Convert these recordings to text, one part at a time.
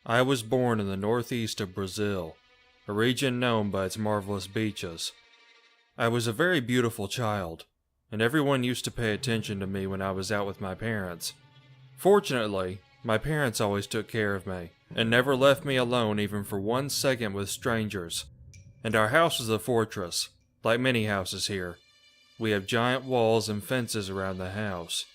I was born in the northeast of Brazil, a region known by its marvelous beaches. I was a very beautiful child, and everyone used to pay attention to me when I was out with my parents. Fortunately, my parents always took care of me, and never left me alone even for 1 second with strangers. And our house is a fortress, like many houses here. We have giant walls and fences around the house.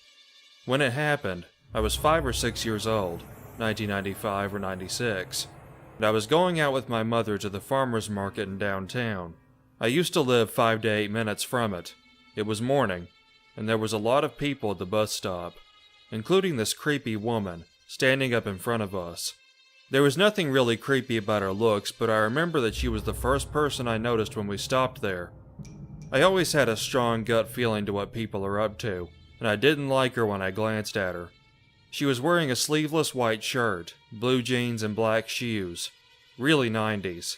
When it happened, I was 5 or 6 years old, 1995 or 96, and I was going out with my mother to the farmer's market in downtown. I used to live 5 to 8 minutes from it. It was morning, and there was a lot of people at the bus stop, including this creepy woman standing up in front of us. There was nothing really creepy about her looks, but I remember that she was the first person I noticed when we stopped there. I always had a strong gut feeling to what people are up to, and I didn't like her when I glanced at her. She was wearing a sleeveless white shirt, blue jeans, and black shoes. Really 90s.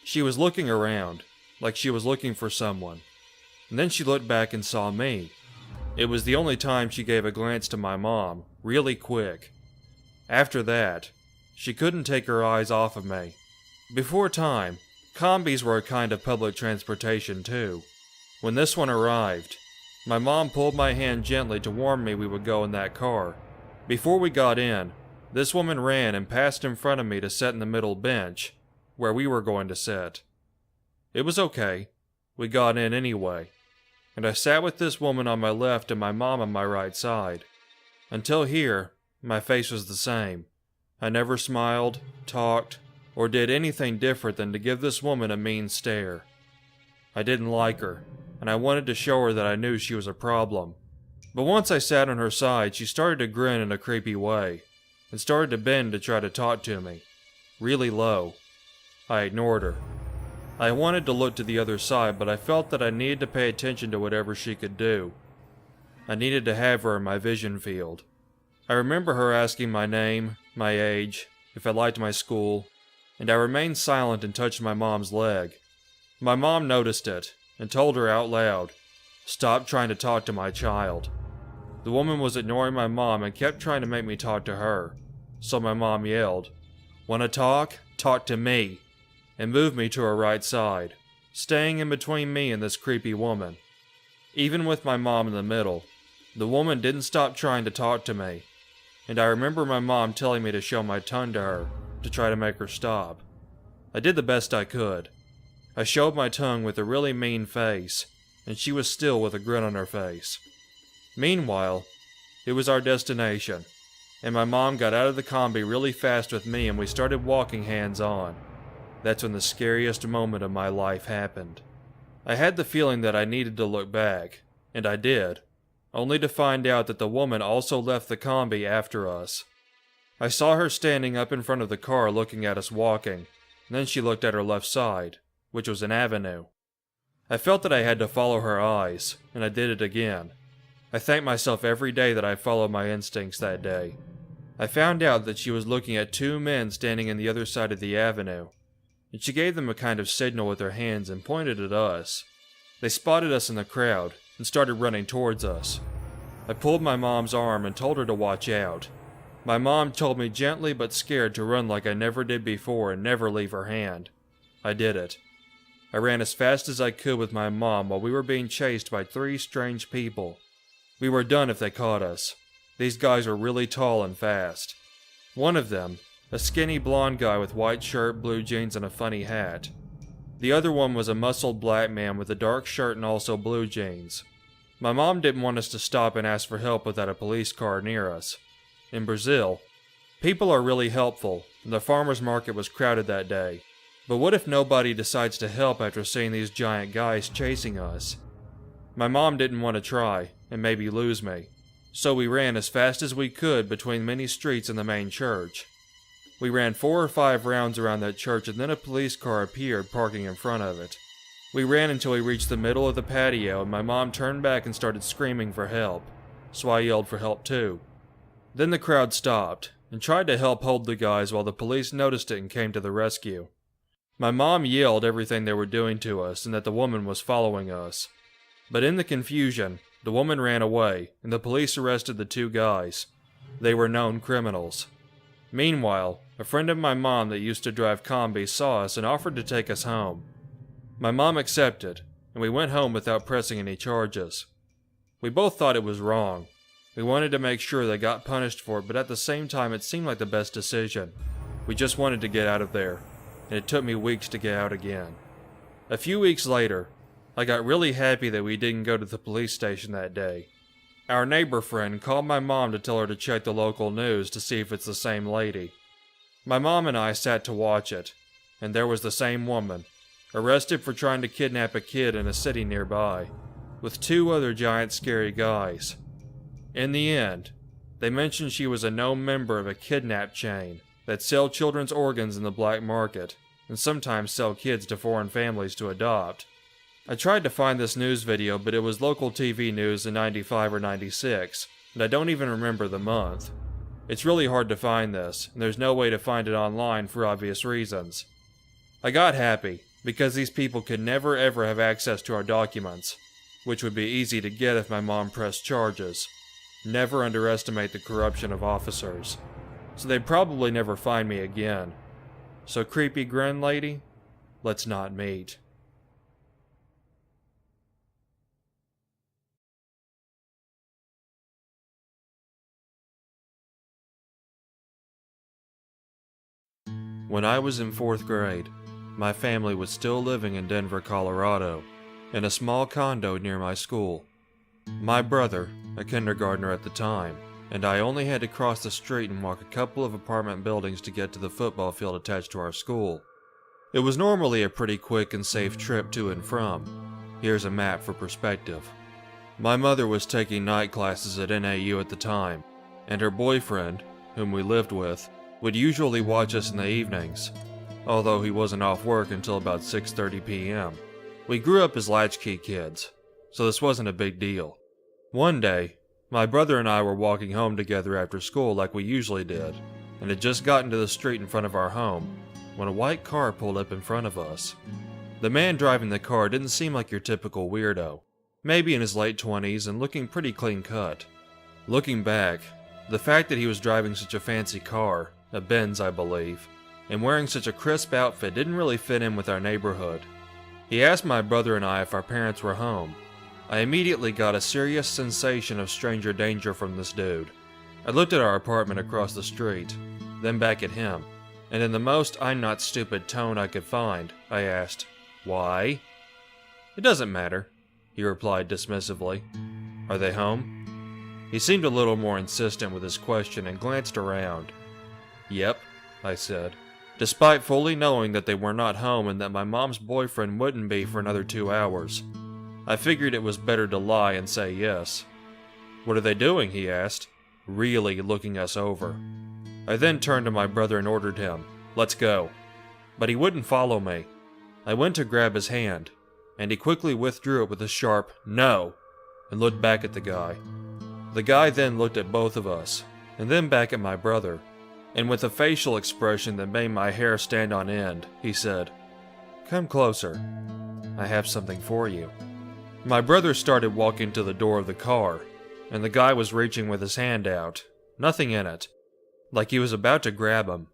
She was looking around, like she was looking for someone, and then she looked back and saw me. It was the only time she gave a glance to my mom, really quick. After that, she couldn't take her eyes off of me. Before time, combis were a kind of public transportation too. When this one arrived, my mom pulled my hand gently to warn me we would go in that car. Before we got in, this woman ran and passed in front of me to sit in the middle bench, where we were going to sit. It was okay. We got in anyway, and I sat with this woman on my left and my mom on my right side. Until here, my face was the same. I never smiled, talked, or did anything different than to give this woman a mean stare. I didn't like her, and I wanted to show her that I knew she was a problem. But once I sat on her side, she started to grin in a creepy way, and started to bend to try to talk to me, really low. I ignored her. I wanted to look to the other side, but I felt that I needed to pay attention to whatever she could do. I needed to have her in my vision field. I remember her asking my name, my age, if I liked my school, and I remained silent and touched my mom's leg. My mom noticed it, and told her out loud, "Stop trying to talk to my child." The woman was ignoring my mom and kept trying to make me talk to her, so my mom yelled, "Wanna talk? Talk to me," and moved me to her right side, staying in between me and this creepy woman. Even with my mom in the middle, the woman didn't stop trying to talk to me, and I remember my mom telling me to show my tongue to her to try to make her stop. I did the best I could. I showed my tongue with a really mean face, and she was still with a grin on her face. Meanwhile, it was our destination, and my mom got out of the combi really fast with me and we started walking hands on. That's when the scariest moment of my life happened. I had the feeling that I needed to look back, and I did, only to find out that the woman also left the combi after us. I saw her standing up in front of the car looking at us walking, and then she looked at her left side, which was an avenue. I felt that I had to follow her eyes, and I did it again. I thank myself every day that I followed my instincts that day. I found out that she was looking at 2 men standing on the other side of the avenue, and she gave them a kind of signal with her hands and pointed at us. They spotted us in the crowd and started running towards us. I pulled my mom's arm and told her to watch out. My mom told me gently but scared to run like I never did before and never leave her hand. I did it. I ran as fast as I could with my mom while we were being chased by 3 strange people. We were done if they caught us. These guys were really tall and fast. One of them, a skinny blonde guy with white shirt, blue jeans, and a funny hat. The other one was a muscled black man with a dark shirt and also blue jeans. My mom didn't want us to stop and ask for help without a police car near us. In Brazil, people are really helpful, and the farmer's market was crowded that day. But what if nobody decides to help after seeing these giant guys chasing us? My mom didn't want to try, and maybe lose me, so we ran as fast as we could between many streets and the main church. We ran 4 or 5 rounds around that church and then a police car appeared parking in front of it. We ran until we reached the middle of the patio and my mom turned back and started screaming for help, so I yelled for help too. Then the crowd stopped and tried to help hold the guys while the police noticed it and came to the rescue. My mom yelled everything they were doing to us and that the woman was following us. But in the confusion, the woman ran away and the police arrested the 2 guys. They were known criminals. Meanwhile, A friend of my mom that used to drive combis saw us and offered to take us home. My mom accepted, and we went home without pressing any charges. We both thought it was wrong. We wanted to make sure they got punished for it, but at the same time it seemed like the best decision. We just wanted to get out of there, and it took me weeks to get out again. A few weeks later, I got really happy that we didn't go to the police station that day. Our neighbor friend called my mom to tell her to check the local news to see if it's the same lady. My mom and I sat to watch it, and there was the same woman, arrested for trying to kidnap a kid in a city nearby, with 2 other giant scary guys. In the end, they mentioned she was a known member of a kidnap chain that sell children's organs in the black market, and sometimes sell kids to foreign families to adopt. I tried to find this news video, but it was local TV news in 95 or 96, and I don't even remember the month. It's really hard to find this, and there's no way to find it online for obvious reasons. I got happy, because these people could never ever have access to our documents, which would be easy to get if my mom pressed charges. Never underestimate the corruption of officers. So they'd probably never find me again. So creepy grin lady, let's not meet. When I was in 4th grade, my family was still living in Denver, Colorado, in a small condo near my school. My brother, a kindergartner at the time, and I only had to cross the street and walk a couple of apartment buildings to get to the football field attached to our school. It was normally a pretty quick and safe trip to and from. Here's a map for perspective. My mother was taking night classes at NAU at the time, and her boyfriend, whom we lived with, would usually watch us in the evenings, although he wasn't off work until about 6:30 p.m. We grew up as latchkey kids, so this wasn't a big deal. One day, my brother and I were walking home together after school like we usually did, and had just gotten to the street in front of our home, when a white car pulled up in front of us. The man driving the car didn't seem like your typical weirdo, maybe in his late 20s and looking pretty clean cut. Looking back, the fact that he was driving such a fancy car, a Benz I believe, and wearing such a crisp outfit didn't really fit in with our neighborhood. He asked my brother and I if our parents were home. I immediately got a serious sensation of stranger danger from this dude. I looked at our apartment across the street, then back at him, and in the most I'm not stupid tone I could find, I asked, "Why?" "It doesn't matter," he replied dismissively. "Are they home?" He seemed a little more insistent with his question and glanced around. "Yep," I said, despite fully knowing that they were not home and that my mom's boyfriend wouldn't be for another 2 hours. I figured it was better to lie and say yes. "What are they doing?" he asked, really looking us over. I then turned to my brother and ordered him, "Let's go." But he wouldn't follow me. I went to grab his hand, and he quickly withdrew it with a sharp "No," and looked back at the guy. The guy then looked at both of us, and then back at my brother, and with a facial expression that made my hair stand on end, he said, "Come closer. I have something for you." My brother started walking to the door of the car, and the guy was reaching with his hand out, nothing in it, like he was about to grab him.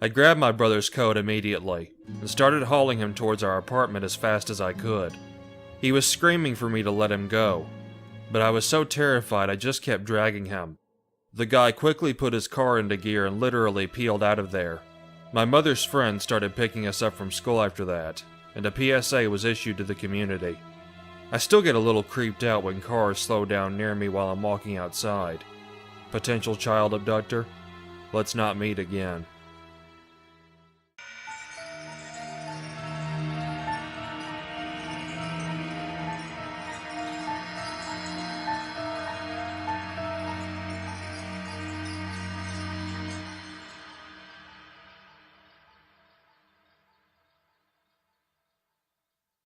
I grabbed my brother's coat immediately, and started hauling him towards our apartment as fast as I could. He was screaming for me to let him go, but I was so terrified I just kept dragging him. The guy quickly put his car into gear and literally peeled out of there. My mother's friends started picking us up from school after that, and a PSA was issued to the community. I still get a little creeped out when cars slow down near me while I'm walking outside. Potential child abductor? Let's not meet again.